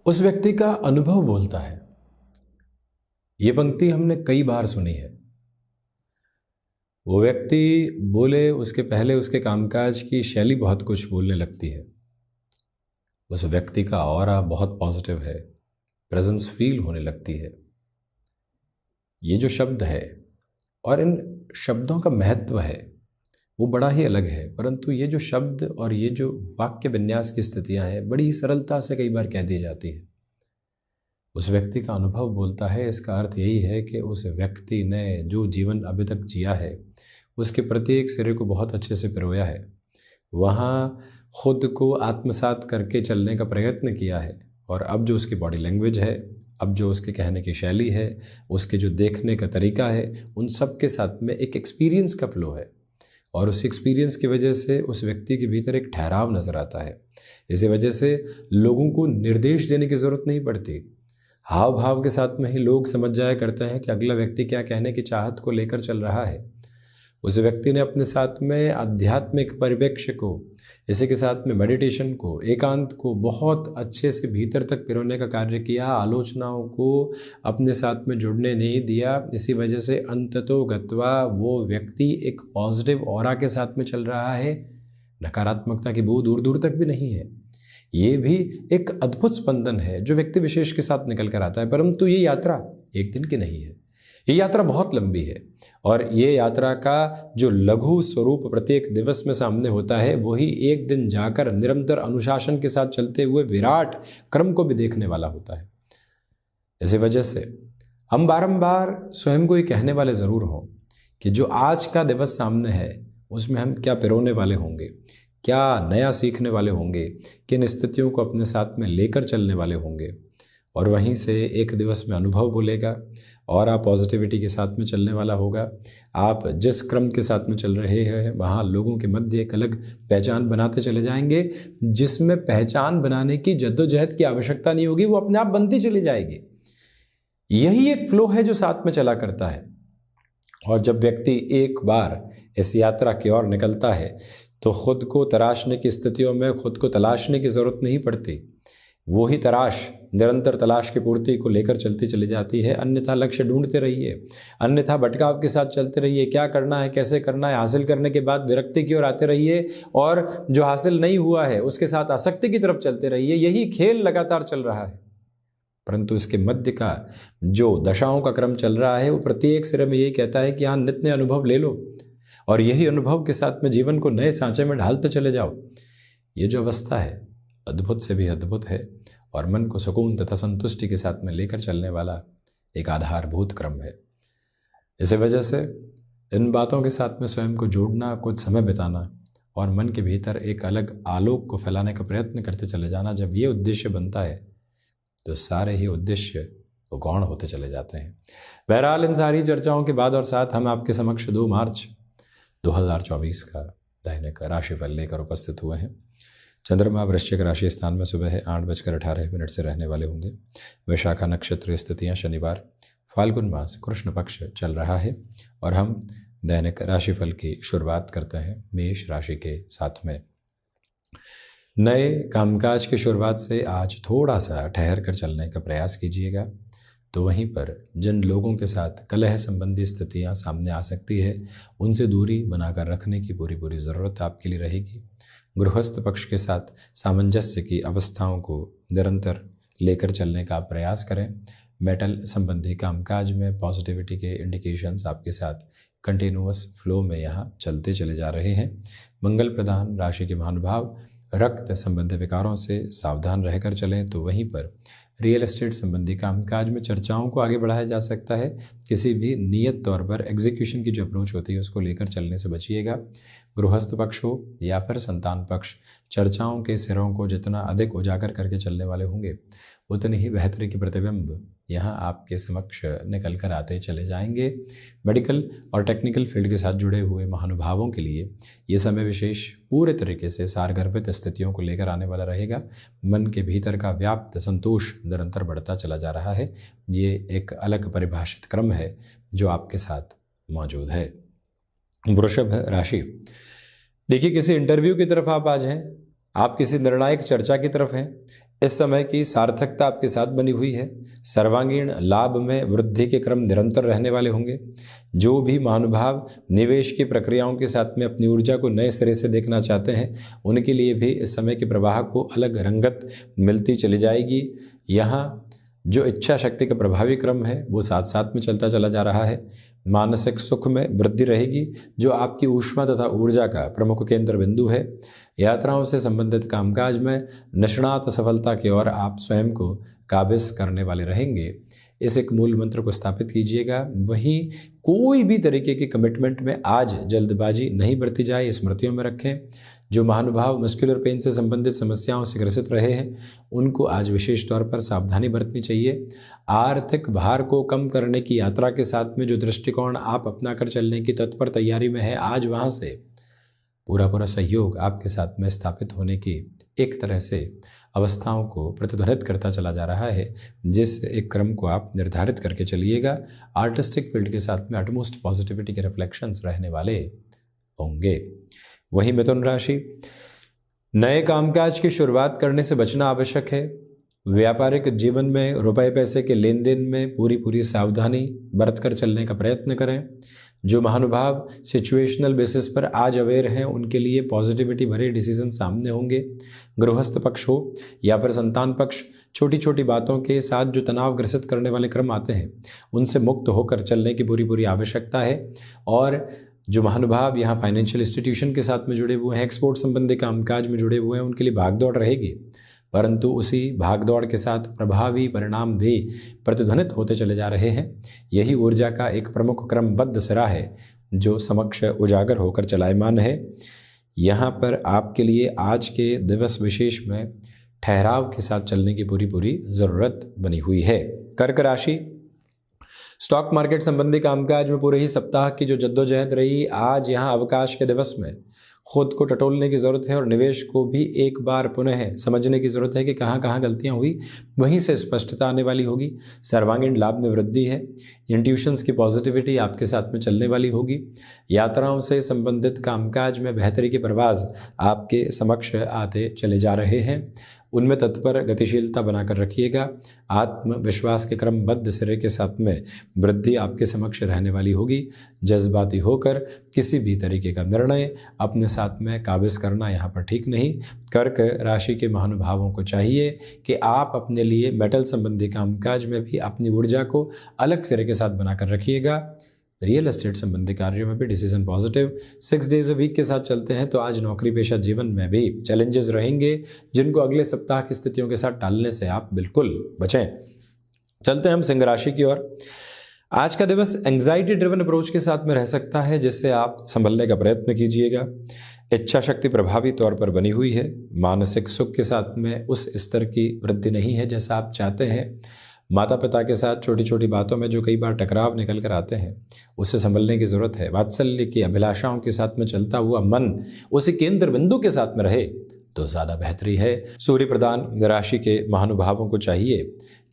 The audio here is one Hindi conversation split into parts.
उस व्यक्ति का अनुभव बोलता है। ये पंक्ति हमने कई बार सुनी है। वो व्यक्ति बोले उसके पहले उसके कामकाज की शैली बहुत कुछ बोलने लगती है। उस व्यक्ति का ऑरा बहुत पॉजिटिव है, प्रेजेंस फील होने लगती है। ये जो शब्द है और इन शब्दों का महत्व है वो बड़ा ही अलग है, परंतु ये जो शब्द और ये जो वाक्य विन्यास की स्थितियां हैं बड़ी ही सरलता से कई बार कह दी जाती है। उस व्यक्ति का अनुभव बोलता है, इसका अर्थ यही है कि उस व्यक्ति ने जो जीवन अभी तक जिया है उसके प्रत्येक सिरे को बहुत अच्छे से पिरोया है, वहाँ खुद को आत्मसात करके चलने का प्रयत्न किया है। और अब जो उसकी बॉडी लैंग्वेज है, अब जो उसके कहने की शैली है, उसके जो देखने का तरीका है, उन सब के साथ में एक एक्सपीरियंस का फ्लो है। और उस एक्सपीरियंस की वजह से उस व्यक्ति के भीतर एक ठहराव नज़र आता है। इसी वजह से लोगों को निर्देश देने की ज़रूरत नहीं पड़ती। हाव भाव के साथ में ही लोग समझ जाया करते हैं कि अगला व्यक्ति क्या कहने की चाहत को लेकर चल रहा है। उस व्यक्ति ने अपने साथ में आध्यात्मिक परिप्रेक्ष्य को, इसी के साथ में मेडिटेशन को, एकांत को बहुत अच्छे से भीतर तक पिरोने का कार्य किया। आलोचनाओं को अपने साथ में जुड़ने नहीं दिया। इसी वजह से अंततो गत्वा वो व्यक्ति एक पॉजिटिव ऑरा के साथ में चल रहा है। नकारात्मकता की बू दूर दूर तक भी नहीं है। ये भी एक अद्भुत स्पंदन है जो व्यक्ति विशेष के साथ निकल कर आता है। परंतु ये यात्रा एक दिन की नहीं है, ये यात्रा बहुत लंबी है। और ये यात्रा का जो लघु स्वरूप प्रत्येक दिवस में सामने होता है, वही एक दिन जाकर निरंतर अनुशासन के साथ चलते हुए विराट क्रम को भी देखने वाला होता है। इसी वजह से हम बारंबार स्वयं को ये कहने वाले ज़रूर हों कि जो आज का दिवस सामने है उसमें हम क्या पिरोने वाले होंगे, क्या नया सीखने वाले होंगे, किन स्थितियों को अपने साथ में लेकर चलने वाले होंगे। और वहीं से एक दिवस में अनुभव बोलेगा और आप पॉजिटिविटी के साथ में चलने वाला होगा। आप जिस क्रम के साथ में चल रहे हैं वहाँ लोगों के मध्य एक अलग पहचान बनाते चले जाएंगे, जिसमें पहचान बनाने की जद्दोजहद की आवश्यकता नहीं होगी, वो अपने आप बनती चली जाएगी। यही एक फ्लो है जो साथ में चला करता है। और जब व्यक्ति एक बार इस यात्रा की ओर निकलता है तो खुद को तराशने की स्थितियों में खुद को तलाशने की ज़रूरत नहीं पड़ती। वो ही तलाश निरंतर तलाश की पूर्ति को लेकर चलती चली जाती है। अन्यथा लक्ष्य ढूंढते रहिए, अन्यथा भटकाव के साथ चलते रहिए। क्या करना है, कैसे करना है, हासिल करने के बाद विरक्ति की ओर आते रहिए और जो हासिल नहीं हुआ है उसके साथ आसक्ति की तरफ चलते रहिए। यही खेल लगातार चल रहा है। परंतु इसके मध्य का जो दशाओं का क्रम चल रहा है वो प्रत्येक सिरे में यही कहता है कि हाँ, नित्य नए अनुभव ले लो और यही अनुभव के साथ में जीवन को नए सांचे में ढालते चले जाओ। ये जो अवस्था है अद्भुत से भी अद्भुत है और मन को सुकून तथा संतुष्टि के साथ में लेकर चलने वाला एक आधारभूत क्रम है। इसी वजह से इन बातों के साथ में स्वयं को जोड़ना, कुछ समय बिताना और मन के भीतर एक अलग आलोक को फैलाने का प्रयत्न करते चले जाना, जब ये उद्देश्य बनता है तो सारे ही उद्देश्य गौण होते चले जाते हैं। बहरहाल इन सारी चर्चाओं के बाद और साथ हम आपके समक्ष 2 मार्च 2024 का दैनिक राशिफल लेकर उपस्थित हुए हैं। चंद्रमा वृश्चिक राशि स्थान में सुबह 8:18 से रहने वाले होंगे। वैशाखा नक्षत्र स्थितियां शनिवार, फाल्गुन मास कृष्ण पक्ष चल रहा है और हम दैनिक राशिफल की शुरुआत करते हैं मेष राशि के साथ में। नए कामकाज की शुरुआत से आज थोड़ा सा ठहर कर चलने का प्रयास कीजिएगा। तो वहीं पर जिन लोगों के साथ कलह संबंधी स्थितियां सामने आ सकती है उनसे दूरी बनाकर रखने की पूरी ज़रूरत आपके लिए रहेगी। गृहस्थ पक्ष के साथ सामंजस्य की अवस्थाओं को निरंतर लेकर चलने का प्रयास करें। मेटल संबंधी कामकाज में पॉजिटिविटी के इंडिकेशंस आपके साथ कंटिन्यूअस फ्लो में यहाँ चलते चले जा रहे हैं। मंगल प्रधान राशि के महानुभाव रक्त संबंधी विकारों से सावधान रहकर चलें। तो वहीं पर रियल एस्टेट संबंधी कामकाज में चर्चाओं को आगे बढ़ाया जा सकता है। किसी भी नियत तौर पर एग्जीक्यूशन की जो अप्रोच होती है उसको लेकर चलने से बचिएगा। गृहस्थ पक्ष हो या फिर संतान पक्ष, चर्चाओं के सिरों को जितना अधिक उजागर करके चलने वाले होंगे उतनी ही बेहतरी के प्रतिबिंब यहाँ आपके समक्ष निकल कर आते चले जाएंगे। मेडिकल और टेक्निकल फील्ड के साथ जुड़े हुए महानुभावों के लिए ये समय विशेष पूरे तरीके से सारगर्भित स्थितियों को लेकर आने वाला रहेगा। मन के भीतर का व्याप्त संतोष निरंतर बढ़ता चला जा रहा है। ये एक अलग परिभाषित क्रम है जो आपके साथ मौजूद है। वृषभ राशि, देखिए किसी इंटरव्यू की तरफ आप आज हैं, आप किसी निर्णायक चर्चा की तरफ हैं, इस समय की सार्थकता आपके साथ बनी हुई है। सर्वांगीण लाभ में वृद्धि के क्रम निरंतर रहने वाले होंगे। जो भी महानुभाव निवेश की प्रक्रियाओं के साथ में अपनी ऊर्जा को नए सिरे से देखना चाहते हैं, उनके लिए भी इस समय के प्रवाह को अलग रंगत मिलती चली जाएगी। यहाँ जो इच्छा शक्ति का प्रभावी क्रम है वो साथ साथ में चलता चला जा रहा है। मानसिक सुख में वृद्धि रहेगी, जो आपकी ऊष्मा तथा ऊर्जा का प्रमुख केंद्र बिंदु है। यात्राओं से संबंधित कामकाज में निष्णात सफलता की ओर आप स्वयं को काबिज करने वाले रहेंगे। इस एक मूल मंत्र को स्थापित कीजिएगा। वहीं कोई भी तरीके की कमिटमेंट में आज जल्दबाजी नहीं बरती जाए, स्मृतियों में रखें। जो महानुभाव मस्कुलर पेन से संबंधित समस्याओं से ग्रसित रहे हैं, उनको आज विशेष तौर पर सावधानी बरतनी चाहिए। आर्थिक भार को कम करने की यात्रा के साथ में जो दृष्टिकोण आप अपना कर चलने की तत्पर तैयारी में है, आज वहाँ से पूरा सहयोग आपके साथ में स्थापित होने की एक तरह से अवस्थाओं को प्रतिध्वनित करता चला जा रहा है, जिस एक क्रम को आप निर्धारित करके चलिएगा। आर्टिस्टिक फील्ड के साथ में अटमोस्ट पॉजिटिविटी के रिफ्लेक्शंस रहने वाले होंगे। वहीं मिथुन राशि, नए कामकाज की शुरुआत करने से बचना आवश्यक है। व्यापारिक जीवन में रुपए पैसे के लेन देन में पूरी सावधानी बरतकर चलने का प्रयत्न करें। जो महानुभाव सिचुएशनल बेसिस पर आज अवेयर हैं, उनके लिए पॉजिटिविटी भरे डिसीजन सामने होंगे। गृहस्थ पक्ष हो या फिर संतान पक्ष, छोटी छोटी बातों के साथ जो तनाव ग्रसित करने वाले क्रम आते हैं, उनसे मुक्त होकर चलने की पूरी आवश्यकता है। और जो महानुभाव यहाँ फाइनेंशियल इंस्टीट्यूशन के साथ में जुड़े हुए हैं, एक्सपोर्ट संबंधी कामकाज में जुड़े हुए हैं, उनके लिए भागदौड़ रहेगी, परंतु उसी भागदौड़ के साथ प्रभावी परिणाम भी प्रतिध्वनित होते चले जा रहे हैं। यही ऊर्जा का एक प्रमुख क्रमबद्ध सिरा है जो समक्ष उजागर होकर चलायमान है। यहाँ पर आपके लिए आज के दिवस विशेष में ठहराव के साथ चलने की पूरी ज़रूरत बनी हुई है। कर्क राशि, स्टॉक मार्केट संबंधी कामकाज में पूरे ही सप्ताह की जो जद्दोजहद रही, आज यहाँ अवकाश के दिवस में खुद को टटोलने की ज़रूरत है और निवेश को भी एक बार पुनः समझने की ज़रूरत है कि कहाँ गलतियाँ हुई, वहीं से स्पष्टता आने वाली होगी। सर्वांगीण लाभ में वृद्धि है। इंट्यूशंस की पॉजिटिविटी आपके साथ में चलने वाली होगी। यात्राओं से संबंधित कामकाज में बेहतरी के प्रवास आपके समक्ष आते चले जा रहे हैं, उनमें तत्पर गतिशीलता बनाकर रखिएगा। आत्मविश्वास के क्रमबद्ध सिरे के साथ में वृद्धि आपके समक्ष रहने वाली होगी। जज्बाती होकर किसी भी तरीके का निर्णय अपने साथ में काबिज करना यहाँ पर ठीक नहीं। कर्क राशि के महानुभावों को चाहिए कि आप अपने लिए मेटल संबंधी कामकाज में भी अपनी ऊर्जा को अलग सिरे के साथ बनाकर रखिएगा। रियल एस्टेट संबंधी कार्यों में भी decision positive. 6 days a week के साथ चलते हैं तो आज नौकरी पेशा जीवन में भी चैलेंजेस रहेंगे, जिनको अगले सप्ताह की स्थितियों के साथ टालने से आप बिल्कुल बचें। चलते हैं हम सिंह राशि की ओर। आज का दिवस एंग्जाइटी ड्रिवन अप्रोच के साथ में रह सकता है, जिससे आप संभलने का प्रयत्न कीजिएगा। इच्छा शक्ति प्रभावी तौर पर बनी हुई है। मानसिक सुख के साथ में उस स्तर की वृद्धि नहीं है जैसा आप चाहते हैं। माता पिता के साथ छोटी छोटी बातों में जो कई बार टकराव निकल कर आते हैं, उससे संभलने की ज़रूरत है। वात्सल्य की अभिलाषाओं के साथ में चलता हुआ मन उसी केंद्र बिंदु के साथ में रहे तो ज़्यादा बेहतरी है। सूर्य प्रधान राशि के महानुभावों को चाहिए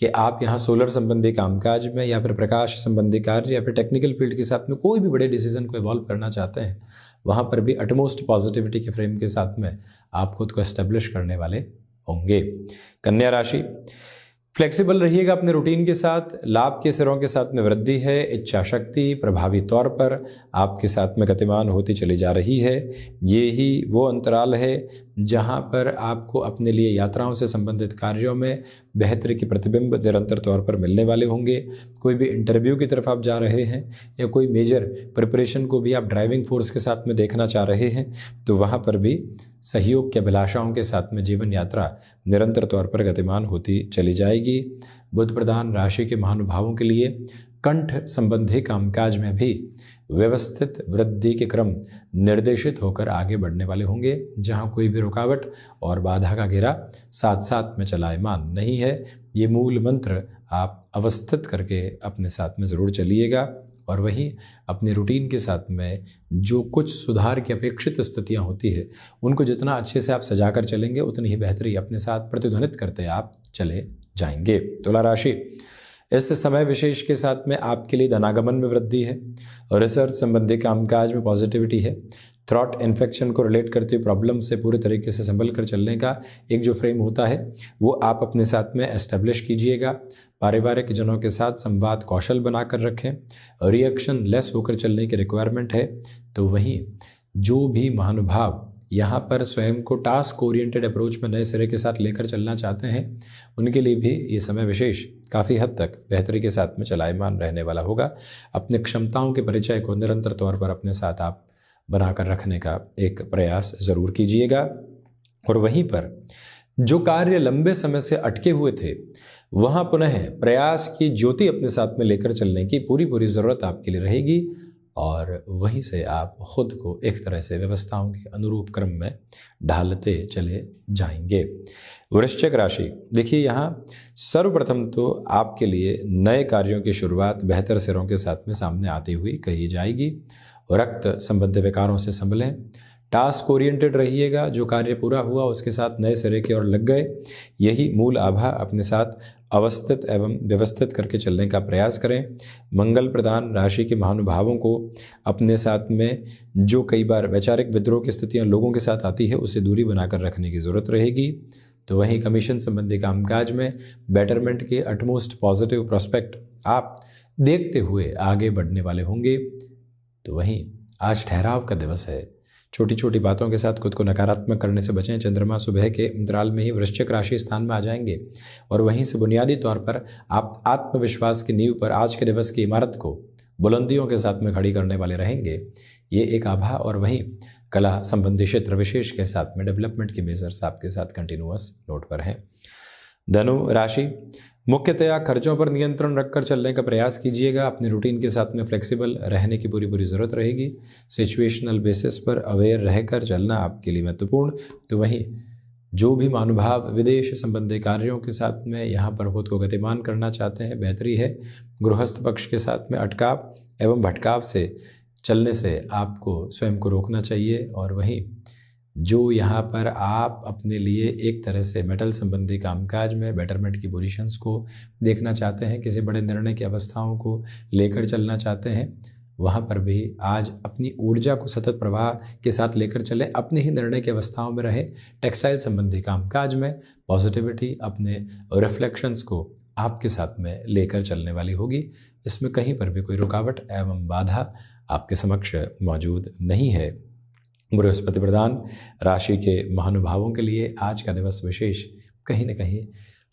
कि आप यहाँ सोलर संबंधी कामकाज में या फिर प्रकाश संबंधी कार्य या फिर टेक्निकल फील्ड के साथ में कोई भी बड़े डिसीजन को इवॉल्व करना चाहते हैं, वहाँ पर भी अटमोस्ट पॉजिटिविटी के फ्रेम के साथ में आप खुद को एस्टेब्लिश करने वाले होंगे। कन्या राशि, फ्लेक्सिबल रहिएगा अपने रूटीन के साथ। लाभ के सिरों के साथ में वृद्धि है। इच्छा शक्ति प्रभावी तौर पर आपके साथ में गतिमान होती चली जा रही है। ये ही वो अंतराल है जहां पर आपको अपने लिए यात्राओं से संबंधित कार्यों में बेहतरी के प्रतिबिंब निरंतर तौर पर मिलने वाले होंगे। कोई भी इंटरव्यू की तरफ आप जा रहे हैं या कोई मेजर प्रिपरेशन को भी आप ड्राइविंग फोर्स के साथ में देखना चाह रहे हैं, तो वहाँ पर भी सहयोग की अभिलाषाओं के साथ में जीवन यात्रा निरंतर तौर पर गतिमान होती चली जाएगी। बुध प्रधान राशि के महानुभावों के लिए कंठ संबंधी कामकाज में भी व्यवस्थित वृद्धि के क्रम निर्देशित होकर आगे बढ़ने वाले होंगे, जहां कोई भी रुकावट और बाधा का घेरा साथ साथ में चलायमान नहीं है। ये मूल मंत्र आप अवस्थित करके अपने साथ में ज़रूर चलिएगा और वहीं अपने रूटीन के साथ में जो कुछ सुधार की अपेक्षित स्थितियां होती है, उनको जितना अच्छे से आप सजा कर चलेंगे, उतनी ही बेहतरी अपने साथ प्रतिध्वनित करते आप चले जाएंगे। तुला राशि, इस समय विशेष के साथ में आपके लिए धनागमन में वृद्धि है और रिसर्च संबंधी कामकाज में पॉजिटिविटी है। थ्रॉट इन्फेक्शन को रिलेट करते हुए प्रॉब्लम से पूरे तरीके से संभल कर चलने का एक जो फ्रेम होता है वो आप अपने साथ में एस्टेब्लिश कीजिएगा। पारिवारिक जनों के साथ संवाद कौशल बनाकर रखें। रिएक्शन लेस होकर चलने की रिक्वायरमेंट है। तो वहीं जो भी महानुभाव यहाँ पर स्वयं को टास्क ओरिएंटेड अप्रोच में नए सिरे के साथ लेकर चलना चाहते हैं, उनके लिए भी ये समय विशेष काफ़ी हद तक बेहतरी के साथ में चलायमान रहने वाला होगा। अपने क्षमताओं के परिचय को निरंतर तौर पर अपने साथ आप बनाकर रखने का एक प्रयास ज़रूर कीजिएगा। और वहीं पर जो कार्य लंबे समय से अटके हुए थे, वहाँ पुनः प्रयास की ज्योति अपने साथ में लेकर चलने की पूरी ज़रूरत आपके लिए रहेगी और वहीं से आप खुद को एक तरह से व्यवस्थाओं के अनुरूप क्रम में ढालते चले जाएंगे। वृश्चिक राशि, देखिए यहाँ सर्वप्रथम तो आपके लिए नए कार्यों की शुरुआत बेहतर सिरों के साथ में सामने आती हुई कही जाएगी। रक्त संबंधी विकारों से संभलें। टास्क ओरिएंटेड रहिएगा। जो कार्य पूरा हुआ उसके साथ नए सिरे की ओर लग गए, यही मूल आभा अपने साथ अवस्थित एवं व्यवस्थित करके चलने का प्रयास करें। मंगल प्रदान राशि के महानुभावों को अपने साथ में जो कई बार वैचारिक विद्रोह की स्थितियां लोगों के साथ आती है, उससे दूरी बनाकर रखने की ज़रूरत रहेगी। तो वहीं कमीशन संबंधी कामकाज में बेटरमेंट के अटमोस्ट पॉजिटिव प्रोस्पेक्ट आप देखते हुए आगे बढ़ने वाले होंगे। तो वहीं आज ठहराव का दिवस है। छोटी छोटी बातों के साथ खुद को नकारात्मक करने से बचें। चंद्रमा सुबह के अंतराल में ही वृश्चिक राशि स्थान में आ जाएंगे और वहीं से बुनियादी तौर पर आप आत्मविश्वास की नींव पर आज के दिवस की इमारत को बुलंदियों के साथ में खड़ी करने वाले रहेंगे। ये एक आभा। और वहीं कला संबंधी क्षेत्र विशेष के साथ में डेवलपमेंट की मेजर्स आपके साथ कंटिन्यूअस नोट पर हैं। धनु राशि, मुख्यतया खर्चों पर नियंत्रण रखकर चलने का प्रयास कीजिएगा। अपने रूटीन के साथ में फ्लेक्सिबल रहने की पूरी ज़रूरत रहेगी। सिचुएशनल बेसिस पर अवेयर रहकर चलना आपके लिए महत्वपूर्ण। तो वहीं जो भी महानुभाव विदेश संबंधी कार्यों के साथ में यहाँ पर खुद को गतिमान करना चाहते हैं, बेहतरी है। गृहस्थ पक्ष के साथ में अटकाव एवं भटकाव से चलने से आपको स्वयं को रोकना चाहिए। और वहीं जो यहाँ पर आप अपने लिए एक तरह से मेटल संबंधी कामकाज में बेटरमेंट की पोजीशंस को देखना चाहते हैं, किसी बड़े निर्णय की अवस्थाओं को लेकर चलना चाहते हैं, वहाँ पर भी आज अपनी ऊर्जा को सतत प्रवाह के साथ लेकर चलें। अपने ही निर्णय की अवस्थाओं में रहे। टेक्सटाइल संबंधी कामकाज में पॉजिटिविटी अपने रिफ्लेक्शंस को आपके साथ में लेकर चलने वाली होगी। इसमें कहीं पर भी कोई रुकावट एवं बाधा आपके समक्ष मौजूद नहीं है। बृहस्पति प्रदान राशि के महानुभावों के लिए आज का दिवस विशेष कहीं न कहीं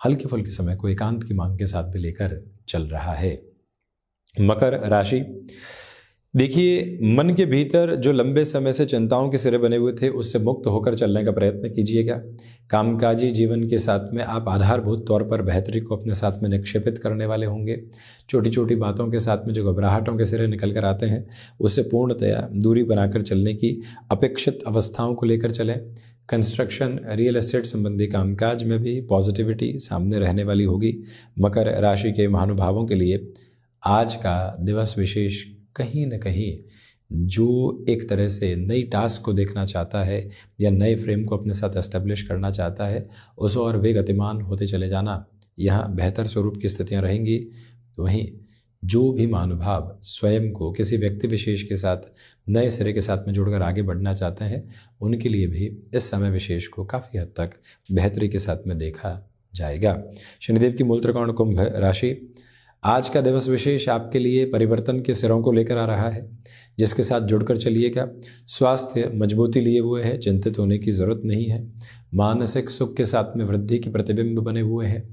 हल्के फुल्के समय को एकांत की मांग के साथ भी लेकर चल रहा है। मकर राशि, देखिए मन के भीतर जो लंबे समय से चिंताओं के सिरे बने हुए थे, उससे मुक्त होकर चलने का प्रयत्न कीजिएगा। कामकाजी जीवन के साथ में आप आधारभूत तौर पर बेहतरी को अपने साथ में निक्षेपित करने वाले होंगे। छोटी छोटी बातों के साथ में जो घबराहटों के सिरे निकल कर आते हैं, उससे पूर्णतया दूरी बनाकर चलने की अपेक्षित अवस्थाओं को लेकर चलें। कंस्ट्रक्शन, रियल एस्टेट संबंधी कामकाज में भी पॉजिटिविटी सामने रहने वाली होगी। मकर राशि के महानुभावों के लिए आज का दिवस विशेष कहीं न कहीं जो एक तरह से नई टास्क को देखना चाहता है या नए फ्रेम को अपने साथ एस्टेब्लिश करना चाहता है, उस और वे गतिमान होते चले जाना, यहाँ बेहतर स्वरूप की स्थितियाँ रहेंगी। तो वहीं जो भी महानुभाव स्वयं को किसी व्यक्ति विशेष के साथ नए सिरे के साथ में जुड़कर आगे बढ़ना चाहते हैं, उनके लिए भी इस समय विशेष को काफ़ी हद तक बेहतरी के साथ में देखा जाएगा। शनिदेव की मूल त्रिकोण कुंभ राशि, आज का दिवस विशेष आपके लिए परिवर्तन के सिरों को लेकर आ रहा है, जिसके साथ जुड़कर चलिएगा। स्वास्थ्य मजबूती लिए हुए है, चिंतित होने की ज़रूरत नहीं है। मानसिक सुख के साथ में वृद्धि के प्रतिबिंब बने हुए हैं।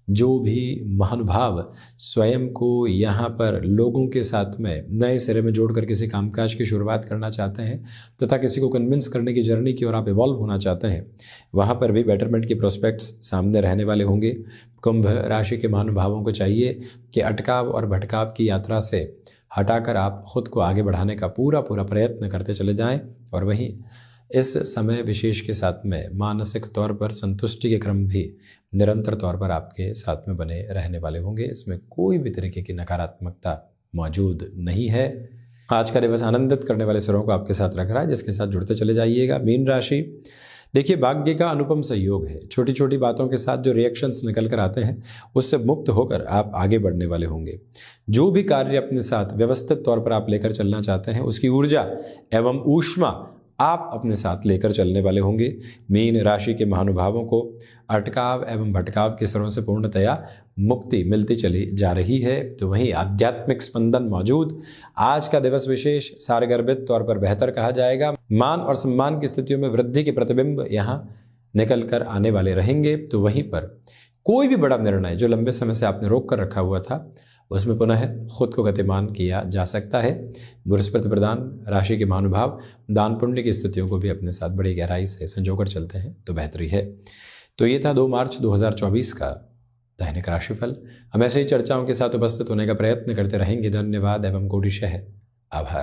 जो भी महानुभाव स्वयं को यहाँ पर लोगों के साथ में नए सिरे में जोड़कर किसी कामकाज की शुरुआत करना चाहते हैं तथा किसी को कन्विंस करने की जर्नी की ओर आप इवॉल्व होना चाहते हैं, वहाँ पर भी बेटरमेंट की प्रोस्पेक्ट्स सामने रहने वाले होंगे। कुंभ राशि के महानुभावों को चाहिए कि अटकाव और भटकाव की यात्रा से हटाकर आप खुद को आगे बढ़ाने का पूरा प्रयत्न करते चले जाएं। और वहीं इस समय विशेष के साथ में मानसिक तौर पर संतुष्टि के क्रम भी निरंतर तौर पर आपके साथ में बने रहने वाले होंगे। इसमें कोई भी तरीके की नकारात्मकता मौजूद नहीं है। आज का दिवस आनंदित करने वाले सिरों को आपके साथ रख रहा है, जिसके साथ जुड़ते चले जाइएगा। मीन राशि, देखिए, भाग्य का अनुपम सहयोग है। छोटी छोटी बातों के साथ जो रिएक्शंस निकल कर आते हैं उससे मुक्त होकर आप आगे बढ़ने वाले होंगे। जो भी कार्य अपने साथ व्यवस्थित तौर पर आप लेकर चलना चाहते हैं उसकी ऊर्जा एवं ऊष्मा आप अपने साथ लेकर चलने वाले होंगे। मीन राशि के महानुभावों को अटकाव एवं भटकाव के स्वरों से पूर्णतया मुक्ति मिलती चली जा रही है। तो वहीं आध्यात्मिक स्पंदन मौजूद। आज का दिवस विशेष सारगर्भित तौर पर बेहतर कहा जाएगा। मान और सम्मान की स्थितियों में वृद्धि के प्रतिबिंब यहाँ निकल कर आने वाले रहेंगे। तो वहीं पर कोई भी बड़ा निर्णय जो लंबे समय से आपने रोक कर रखा हुआ था उसमें पुनः खुद को गतिमान किया जा सकता है। बृहस्पति प्रधान राशि के महानुभाव दान पुण्य की स्थितियों को भी अपने साथ बड़ी गहराई से संजोकर चलते हैं तो बेहतरी है। तो ये था 2 मार्च 2024 का दैनिक राशिफल। हम ऐसे ही चर्चाओं के साथ उपस्थित होने का प्रयत्न करते रहेंगे। धन्यवाद एवं कोटिशः आभार।